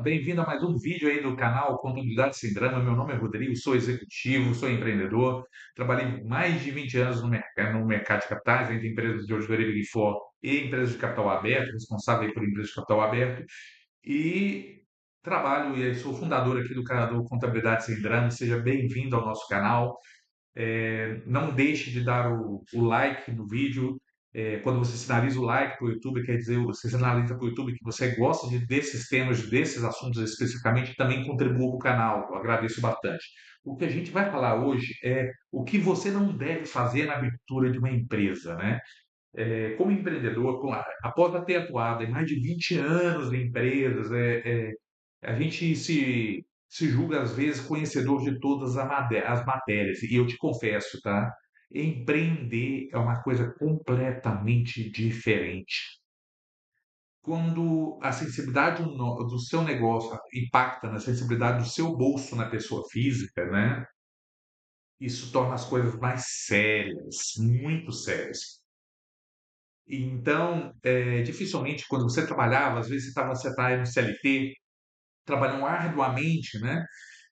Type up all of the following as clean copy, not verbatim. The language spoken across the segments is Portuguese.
bem-vindo a mais um vídeo aí do canal Contabilidade Sem Drama. Meu nome é Rodrigo, sou executivo, sou empreendedor, trabalhei mais de 20 anos no mercado de capitais, entre empresas de auditoria Big Four e empresas de capital aberto, responsável aí por empresas de capital aberto, e trabalho e sou fundador aqui do canal do Contabilidade Sem Drama. Seja bem-vindo ao nosso canal. Não deixe de dar o like no vídeo. Quando você sinaliza o like para o YouTube, quer dizer, você sinaliza para o YouTube que você gosta desses temas, desses assuntos especificamente, também contribua para o canal. Eu agradeço bastante. O que a gente vai falar hoje é o que você não deve fazer na abertura de uma empresa, né? Como empreendedor, após ter atuado em mais de 20 anos em empresas, a gente se julga, às vezes, conhecedor de todas as matérias. E eu te confesso, tá? Empreender é uma coisa completamente diferente. Quando a sensibilidade do seu negócio impacta na sensibilidade do seu bolso na pessoa física, né? Isso torna as coisas mais sérias, muito sérias. Então, dificilmente, quando você trabalhava, às vezes você está aí no CLT, trabalham arduamente, né?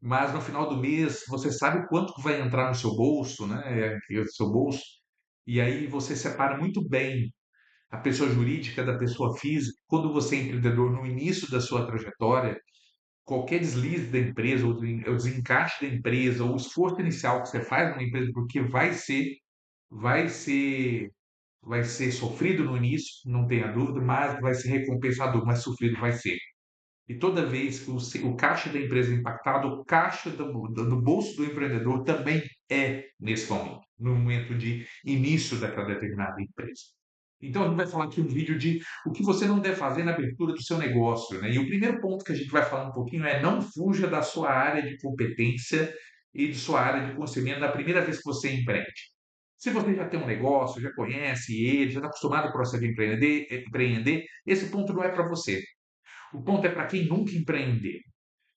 Mas no final do mês você sabe quanto que vai entrar no seu bolso, né? O seu bolso, e aí você separa muito bem a pessoa jurídica da pessoa física. Quando você é empreendedor no início da sua trajetória, qualquer deslize da empresa, ou o desencaixe da empresa, ou o esforço inicial que você faz numa empresa, porque vai ser, vai ser sofrido no início, não tenha dúvida, mas vai ser recompensador, mas sofrido vai ser. E toda vez que o caixa da empresa é impactado, o caixa do bolso do empreendedor também é nesse momento, no momento de início daquela determinada empresa. Então, a gente vai falar aqui um vídeo de o que você não deve fazer na abertura do seu negócio, né? E o primeiro ponto que a gente vai falar um pouquinho é: não fuja da sua área de competência e de sua área de conhecimento na primeira vez que você empreende. Se você já tem um negócio, já conhece ele, já está acostumado com o processo de empreender, esse ponto não é para você. O ponto é para quem nunca empreendeu.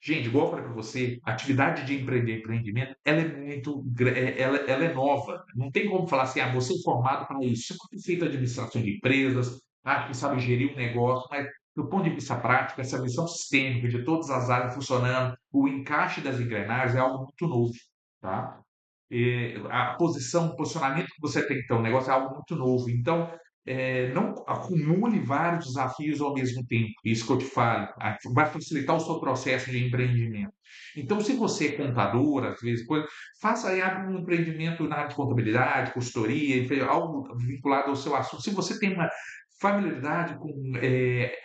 Gente, igual eu falei para você, a atividade de empreendimento, ela é ela é nova. Não tem como falar assim, você é formado para isso. Você pode feito administração de empresas, acho que sabe gerir um negócio, mas do ponto de vista prático, essa visão sistêmica de todas as áreas funcionando, o encaixe das engrenagens é algo muito novo, tá? A posição, o posicionamento que você tem que ter um negócio é algo muito novo. Então, não acumule vários desafios ao mesmo tempo. Isso que eu te falo, vai facilitar o seu processo de empreendimento. Então, se você é contador, às vezes, faça aí abre um empreendimento na área de contabilidade, consultoria, enfim, algo vinculado ao seu assunto. Se você tem uma familiaridade com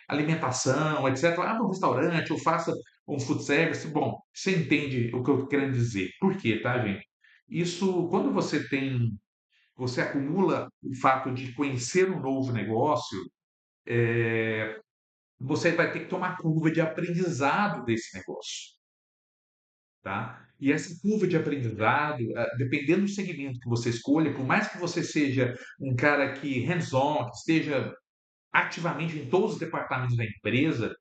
alimentação, etc., abra um restaurante ou faça um food service. Bom, você entende o que eu estou querendo dizer. Por quê, tá, gente? Isso, quando você acumula o fato de conhecer um novo negócio, você vai ter que tomar curva de aprendizado desse negócio, tá? E essa curva de aprendizado, dependendo do segmento que você escolha, por mais que você seja um cara que hands-on, que esteja ativamente em todos os departamentos da empresa,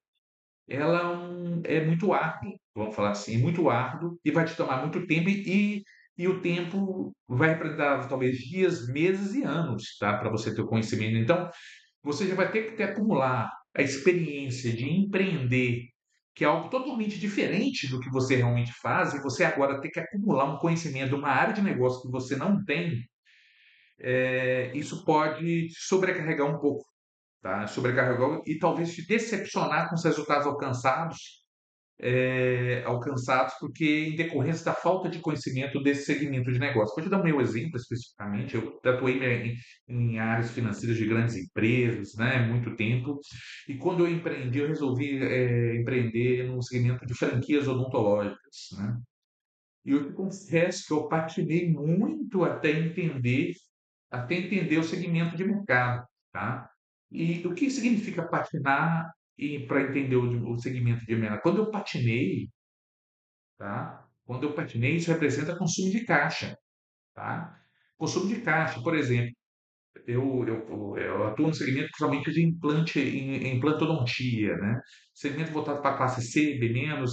ela é muito árduo, vamos falar assim, muito árduo e vai te tomar muito tempo e o tempo vai representar talvez dias, meses e anos, tá? Para você ter o conhecimento. Então, você já vai ter que acumular a experiência de empreender, que é algo totalmente diferente do que você realmente faz, e você agora ter que acumular um conhecimento de uma área de negócio que você não tem, isso pode te sobrecarregar um pouco, tá? Sobrecarregar e talvez te decepcionar com os resultados alcançados, porque em decorrência da falta de conhecimento desse segmento de negócio. Vou te dar o meu exemplo especificamente. Eu atuei em áreas financeiras de grandes empresas, né, muito tempo, e quando eu empreendi, eu resolvi empreender no segmento de franquias odontológicas, né? E eu te confesso que eu patinei muito até entender o segmento de mercado, tá? E o que significa patinar e para entender o segmento de mercado? Quando eu patinei, tá? Quando eu patinei, isso representa consumo de caixa, tá? Consumo de caixa, por exemplo, eu atuo no segmento principalmente de implantodontia, né? Segmento voltado para a classe C, B menos,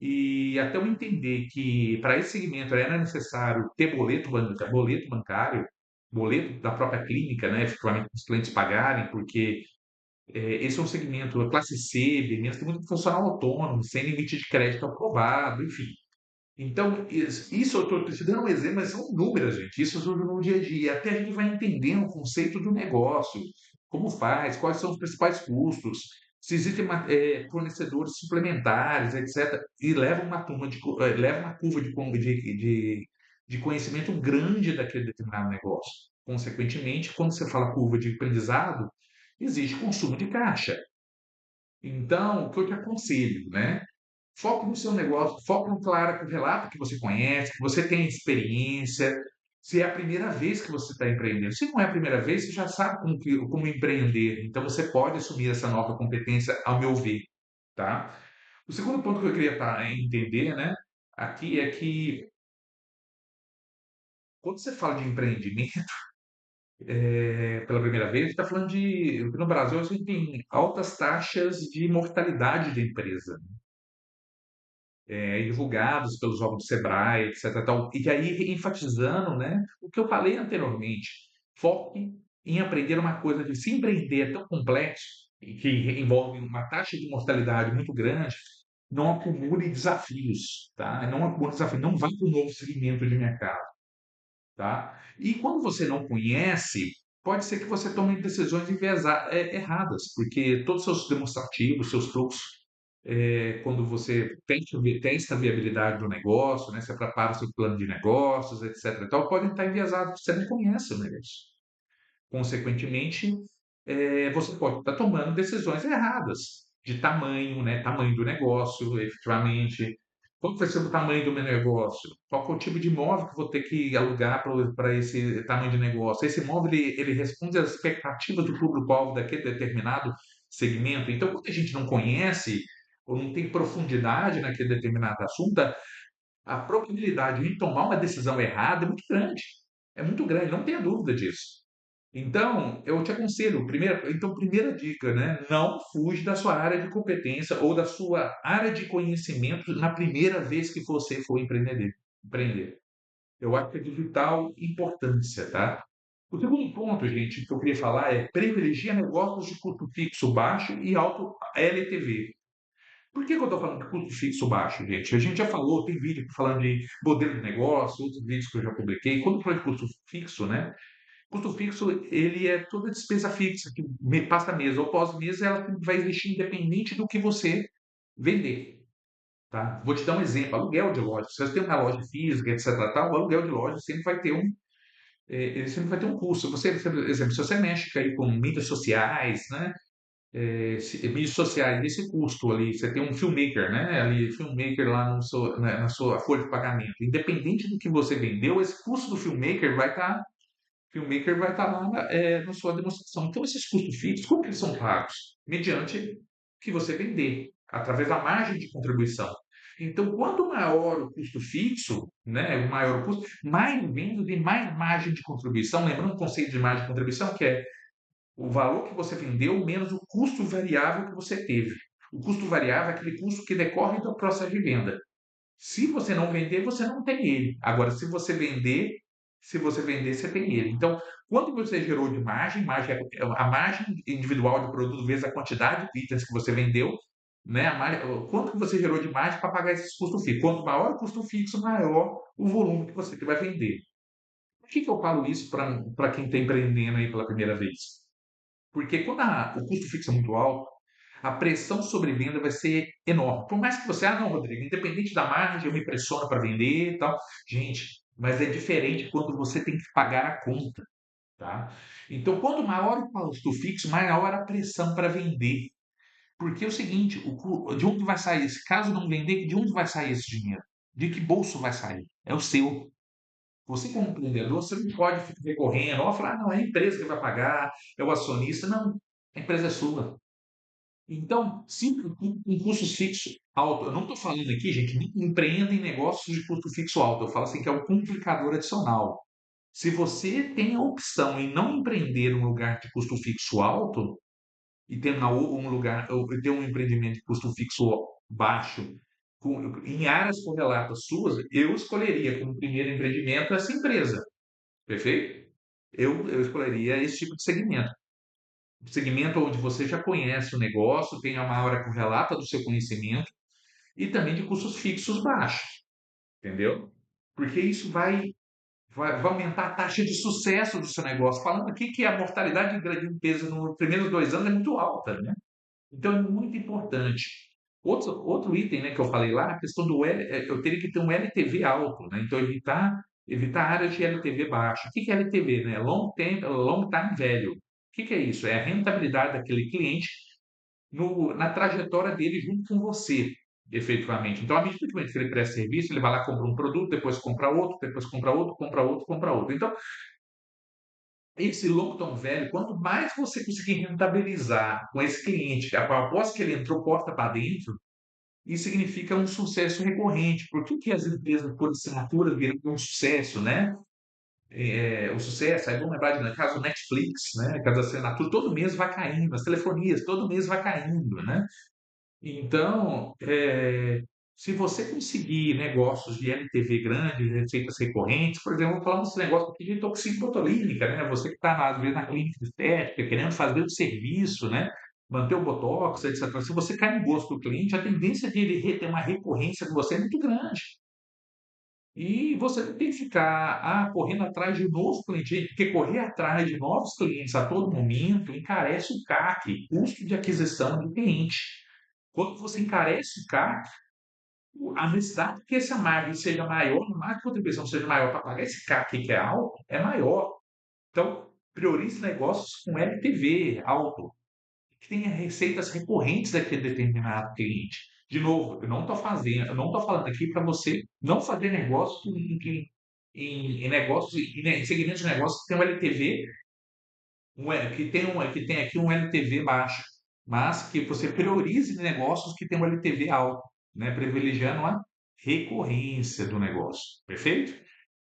e até eu entender que para esse segmento era necessário ter boleto bancário, boleto da própria clínica, né? Efetivamente, os clientes pagarem, porque Esse é um segmento, a classe C, B menos, tem muito funcional autônomo, sem limite de crédito aprovado, enfim. Então, isso eu estou te dando um exemplo, mas são números, gente. Isso surge no dia a dia. Até a gente vai entendendo o conceito do negócio, como faz, quais são os principais custos, se existem fornecedores suplementares, etc. E leva uma turma leva uma curva de conhecimento grande daquele determinado negócio. Consequentemente, quando você fala curva de aprendizado, existe consumo de caixa. Então, o que eu te aconselho, né? Foque no seu negócio, foque no claro, que relato que você conhece, que você tem experiência. Se é a primeira vez que você está empreendendo. Se não é a primeira vez, você já sabe como empreender. Então, você pode assumir essa nova competência, ao meu ver, tá? O segundo ponto que eu queria entender, né, aqui é que quando você fala de empreendimento, pela primeira vez, está falando no Brasil, a gente tem altas taxas de mortalidade da empresa. Divulgados pelos órgãos do Sebrae, etc. Tal. E aí, enfatizando, né, o que eu falei anteriormente, foque em aprender uma coisa que se empreender é tão complexo e que envolve uma taxa de mortalidade muito grande, não acumule desafios, tá? Não acumule desafios, não vá para um novo segmento de mercado, tá? E quando você não conhece, pode ser que você tome decisões erradas, porque todos os seus demonstrativos, seus truques quando você testa a viabilidade do negócio, né? Você prepara o seu plano de negócios, etc. E tal, podem estar enviesados, você não conhece o negócio. Consequentemente, você pode estar tomando decisões erradas de tamanho, né? Tamanho do negócio, efetivamente. Qual vai ser o tamanho do meu negócio? Qual que é o tipo de imóvel que eu vou ter que alugar para esse tamanho de negócio? Esse imóvel ele responde às expectativas do público-alvo daquele determinado segmento. Então, quando a gente não conhece ou não tem profundidade naquele determinado assunto, a probabilidade de tomar uma decisão errada é muito grande. É muito grande, não tenha dúvida disso. Então, eu te aconselho, primeira dica, né? Não fuja da sua área de competência ou da sua área de conhecimento na primeira vez que você for empreender. Eu acho que é de vital importância, tá? O segundo ponto, gente, que eu queria falar é privilegia negócios de custo fixo baixo e alto LTV. Por que que eu estou falando de custo fixo baixo, gente? A gente já falou, tem vídeo falando de modelo de negócio, outros vídeos que eu já publiquei. Quando eu falo de custo fixo, né? Custo fixo, ele é toda despesa fixa que passa mês ou pós-mês, ela vai existir independente do que você vender, tá? Vou te dar um exemplo, aluguel de loja. Se você tem uma loja física, etc, tal, o aluguel de loja sempre vai ter ele sempre vai ter um custo. Por exemplo, se você mexe aí com mídias sociais, né? Mídias sociais, esse custo ali, você tem um filmmaker, né? Ali, filmmaker lá na sua folha de pagamento. Independente do que você vendeu, esse custo do filmmaker vai estar lá na sua demonstração. Então, esses custos fixos, como eles são pagos? Mediante o que você vender, através da margem de contribuição. Então, quanto maior o custo fixo, né, o maior o custo, mais vendas e mais margem de contribuição. Lembrando o conceito de margem de contribuição, que é o valor que você vendeu menos o custo variável que você teve. O custo variável é aquele custo que decorre do processo de venda. Se você não vender, você não tem ele. Agora, se você vender, você tem ele. Então, quanto você gerou de margem é a margem individual de produto vezes a quantidade de itens que você vendeu, né? Quanto que você gerou de margem para pagar esses custos fixos. Quanto maior o custo fixo, maior o volume que você vai vender. Por que que eu falo isso para quem está empreendendo aí pela primeira vez? Porque quando o custo fixo é muito alto, a pressão sobre venda vai ser enorme. Por mais que você, não, Rodrigo, independente da margem, eu me pressiono para vender e tal. Gente, mas é diferente quando você tem que pagar a conta, tá? Então, quanto maior o custo fixo, maior a pressão para vender. Porque é o seguinte, de onde vai sair? Se caso não vender, de onde vai sair esse dinheiro? De que bolso vai sair? É o seu. Você, como empreendedor, você não pode ficar recorrendo, ou falar, não, é a empresa que vai pagar, é o acionista. Não, a empresa é sua. Então, sempre com custos fixos alto. Eu não estou falando aqui, gente, nem empreenda em negócios de custo fixo alto. Eu falo assim que é um complicador adicional. Se você tem a opção em não empreender em um lugar de custo fixo alto e ter um lugar, ou ter um empreendimento de custo fixo baixo, em áreas correlatas suas, eu escolheria como primeiro empreendimento essa empresa. Perfeito? Eu escolheria esse tipo de segmento. segmento onde você já conhece o negócio, tem uma hora correlata do seu conhecimento e também de custos fixos baixos, entendeu? Porque isso vai aumentar a taxa de sucesso do seu negócio. Falando aqui que a mortalidade de grande empresa nos primeiros 2 anos é muito alta, né? Então é muito importante. Outro item, né, que eu falei lá, a questão do eu teria que ter um LTV alto, né? Então evitar áreas de LTV baixo. O que que é LTV, né? Long time value. O que que é isso? É a rentabilidade daquele cliente na trajetória dele junto com você, efetivamente. Então, à medida que ele presta serviço, ele vai lá, compra um produto, depois compra outro, depois compra outro, compra outro, compra outro. Então, esse long term value, quanto mais você conseguir rentabilizar com esse cliente, após que ele entrou porta para dentro, isso significa um sucesso recorrente. Por que que as empresas por assinatura viram um sucesso, né? O sucesso, aí vamos lembrar de caso Netflix, né? Caso assinatura, todo mês vai caindo, as telefonias, todo mês vai caindo, né? Então, se você conseguir negócios de LTV grande, receitas recorrentes, por exemplo, vamos falar desse negócio aqui de toxina botulínica, né? Você que está, às vezes, na clínica de estética, querendo fazer o serviço, né? Manter o botox, etc. Se você cai no gosto do cliente, a tendência de ele ter uma recorrência com você é muito grande. E você não tem que ficar correndo atrás de novo cliente, porque correr atrás de novos clientes a todo momento encarece o CAC, custo de aquisição de cliente. Quando você encarece o CAC, a necessidade que essa margem seja maior, a margem de contribuição seja maior para pagar esse CAC que é alto, é maior. Então, priorize negócios com LTV alto, que tenha receitas recorrentes daquele determinado cliente. De novo, eu não estou falando aqui para você não fazer negócio em negócios, em segmentos de negócios que tem um LTV, que tem aqui um LTV baixo, mas que você priorize negócios que tem um LTV alto, né? Privilegiando a recorrência do negócio, perfeito?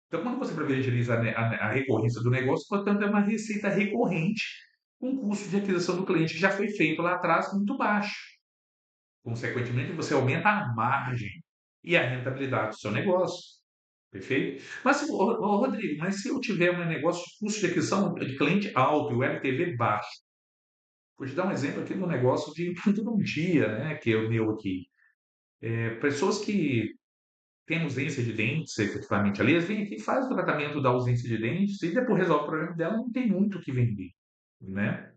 Então, quando você privilegia a recorrência do negócio, portanto, é uma receita recorrente com custo de aquisição do cliente que já foi feito lá atrás muito baixo. Consequentemente, você aumenta a margem e a rentabilidade do seu negócio. Perfeito? Mas, Rodrigo, mas se eu tiver um negócio de custo de aquisição de cliente alto e o LTV baixo, vou te dar um exemplo aqui do negócio de implantodontia, né, que é o meu aqui. Pessoas que têm ausência de dentes, efetivamente, ali, eles vêm aqui, faz o tratamento da ausência de dentes e depois resolve o problema dela, não tem muito o que vender, né?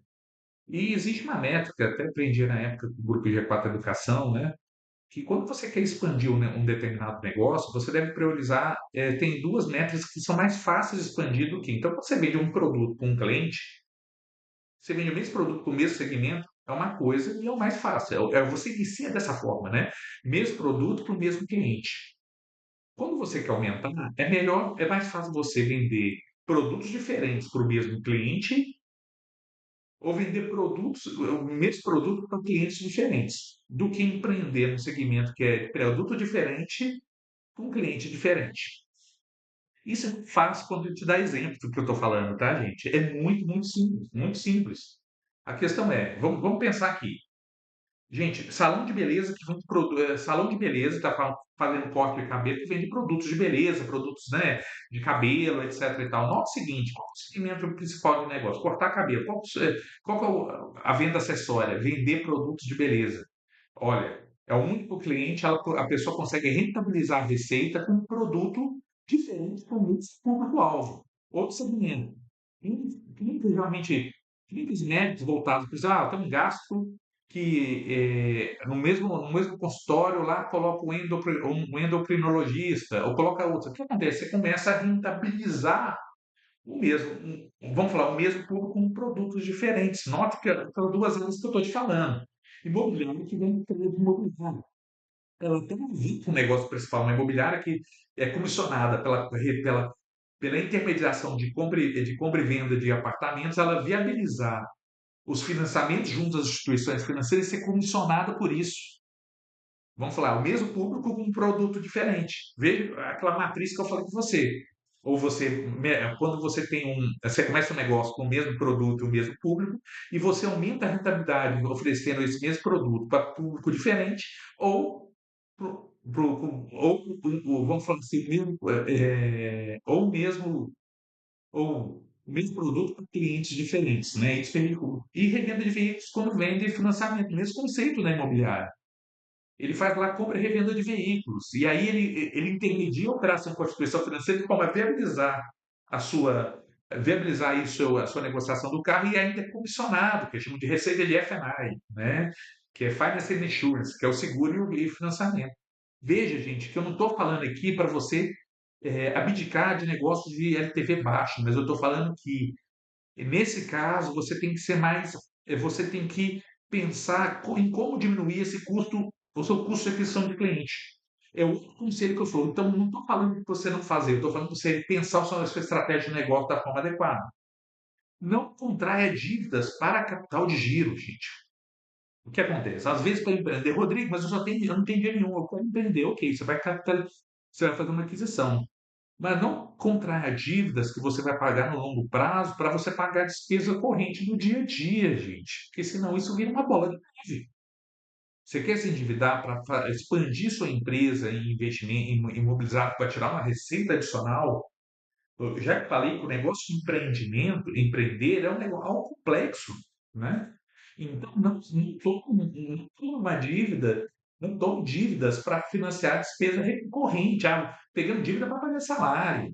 E existe uma métrica, até aprendi na época do grupo G4 Educação, né? Que quando você quer expandir um determinado negócio, você deve priorizar. Tem duas métricas que são mais fáceis de expandir do que. Então, quando você vende um produto para um cliente, você vende o mesmo produto para o mesmo segmento, é uma coisa e é o mais fácil. Você inicia dessa forma, né? Mesmo produto para o mesmo cliente. Quando você quer aumentar, é mais fácil você vender produtos diferentes para o mesmo cliente ou vender o mesmo produto para clientes diferentes, do que empreender num segmento que é produto diferente com cliente diferente. Isso é fácil quando eu te dá exemplo do que eu estou falando, tá, gente? É muito, muito simples, muito simples. A questão é, vamos pensar aqui. Gente, salão de beleza que vende salão de beleza está fazendo corte de cabelo que vende produtos de beleza, produtos, né, de cabelo, etc e tal. Nota o seguinte, qual é o segmento principal do negócio? Cortar cabelo. Qual que é a venda acessória? Vender produtos de beleza. Olha, é o único cliente, a pessoa consegue rentabilizar a receita com um produto diferente para o público-alvo. Outro segmento. Clínicas realmente, clínicas médicas voltadas para isso. Tem um gasto que no mesmo consultório lá coloca um endocrinologista ou coloca outro. O que acontece? Você começa a rentabilizar vamos falar, o mesmo público com produtos diferentes. Note que são duas áreas que eu estou te falando. Imobiliário que vem crédito imobiliário. Ela tem a ver com o negócio principal, uma imobiliária que é comissionada pela intermediação de compra e venda de apartamentos, ela viabilizar os financiamentos junto às instituições financeiras e ser comissionada por isso. Vamos falar, o mesmo público com um produto diferente. Veja aquela matriz que eu falei com você. Ou quando você começa um negócio com o mesmo produto e o mesmo público, e você aumenta a rentabilidade oferecendo esse mesmo produto para público diferente, ou, vamos falar assim, ou mesmo, ou o mesmo produto para clientes diferentes, né? Isso que e revenda de veículos quando vende financiamento, mesmo conceito na imobiliária. Ele faz lá compra e revenda de veículos. E aí ele intermedia a operação com a instituição financeira de forma a a sua, viabilizar aí a sua negociação do carro e ainda é comissionado, que chamam de receita de F&I, né? Que é Finance and Insurance, que é o seguro e o financiamento. Veja, gente, que eu não estou falando aqui para você abdicar de negócios de LTV baixo, mas eu estou falando que nesse caso, você tem que ser mais, você tem que pensar em como diminuir esse custo, o seu custo de aquisição de cliente. É o conselho que eu falo. Então, não estou falando para você não fazer, eu estou falando para você pensar a sua estratégia de negócio da forma adequada. Não contraia dívidas para capital de giro, gente. O que acontece? Às vezes, para empreender, Rodrigo, mas eu não tenho dinheiro nenhum. Eu quero empreender, ok, você vai fazer uma aquisição. Mas não contraia dívidas que você vai pagar no longo prazo para você pagar a despesa corrente do dia a dia, gente. Porque senão isso vira uma bola de neve. Você quer se endividar para expandir sua empresa em investimento imobilizado para tirar uma receita adicional? Eu já que falei que o negócio de empreendimento, empreender é um negócio algo complexo, né? Então, não tome uma dívida, não tome dívidas para financiar despesa recorrente, pegando dívida para pagar salário.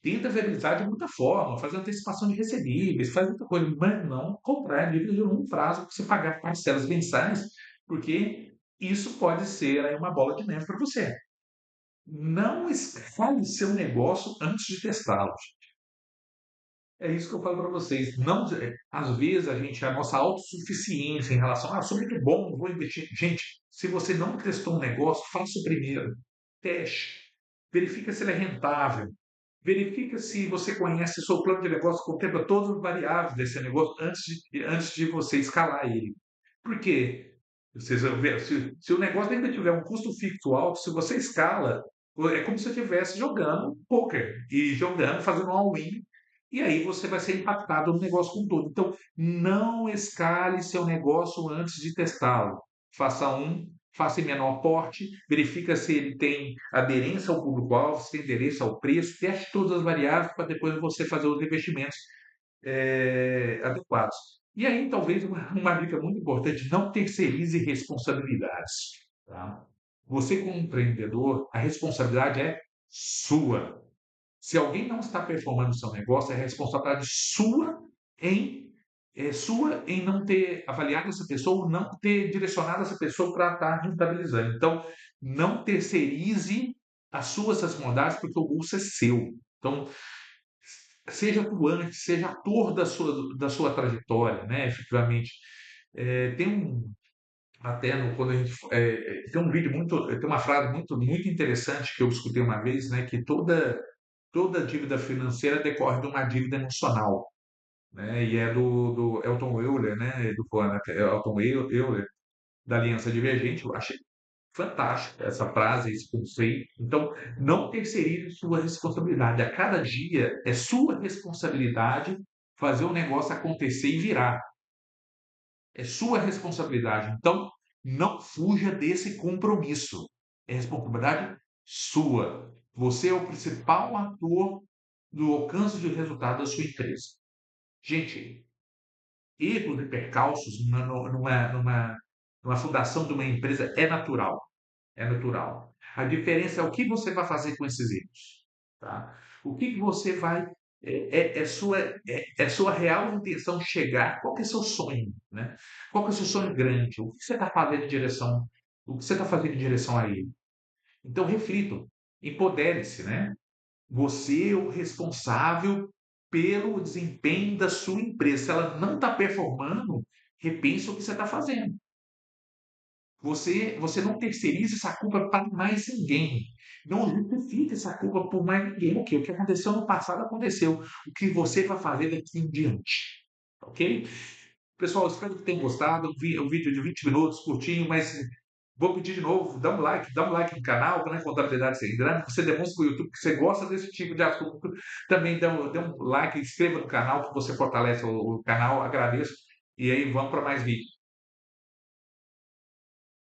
Tenta viabilizar de muita forma, fazer antecipação de recebíveis, faz muita coisa, mas não comprar dívida de longo prazo para você pagar parcelas mensais, porque isso pode ser aí uma bola de neve para você. Não escale seu negócio antes de testá-lo. É isso que eu falo para vocês. Não, às vezes a nossa autossuficiência em relação, sou muito bom, vou investir. Gente, se você não testou um negócio, faça o primeiro. Teste. Verifica se ele é rentável. Verifica se você conhece o seu plano de negócio, contempla todas as variáveis desse negócio antes de você escalar ele. Por quê? Vocês vão ver, se o negócio ainda tiver um custo fixo alto, se você escala, é como se você estivesse jogando poker e jogando, fazendo um all-in, e aí você vai ser impactado no negócio como um todo. Então, não escale seu negócio antes de testá-lo. Faça em menor porte, verifica se ele tem aderência ao público-alvo, se tem aderência ao preço, teste todas as variáveis para depois você fazer os investimentos adequados. E aí, talvez, uma dica muito importante, não terceirize responsabilidades. Tá? Você, como empreendedor, a responsabilidade é sua. Se alguém não está performando o seu negócio, é responsabilidade em sua em não ter avaliado essa pessoa, ou não ter direcionado essa pessoa para estar rentabilizando. Então, não terceirize as suas responsabilidades, porque o bolso é seu. Então, seja atuante, seja ator da sua trajetória, né? Efetivamente. Tem até quando a gente tem um vídeo tem uma frase muito interessante que eu escutei uma vez, né? Que toda dívida financeira decorre de uma dívida emocional, né? E é do Elton Euler, né? Do poeta Elton Euler, da Aliança Divergente. Eu achei fantástica essa frase, esse conceito. Então, não terceirize sua responsabilidade. A cada dia é sua responsabilidade fazer o negócio acontecer e virar. É sua responsabilidade. Então, não fuja desse compromisso. É responsabilidade sua. Você é o principal ator do alcance de resultado da sua empresa. Gente, erros e percalços numa fundação de uma empresa é natural. É natural. A diferença é o que você vai fazer com esses erros. Tá? O que você vai. É sua real intenção chegar. Qual que é seu sonho? Né? Qual que é o seu sonho grande? O que você está fazendo em direção? O que você está fazendo em direção a ele? Então, reflitam. Empodere-se, né? Você é o responsável pelo desempenho da sua empresa. Se ela não está performando, repense o que você está fazendo. Você não terceiriza essa culpa para mais ninguém. Não justifique essa culpa por mais ninguém. O que aconteceu no passado aconteceu. O que você vai fazer daqui em diante. Ok? Pessoal, espero que tenham gostado. Um vídeo de 20 minutos, curtinho, mas vou pedir de novo, dá um like no canal, né? Contabilidade Sem Drama. Você demonstra para o YouTube que você gosta desse tipo de assunto. Também dê um like, inscreva no canal, que você fortalece o canal. Agradeço. E aí, vamos para mais vídeos.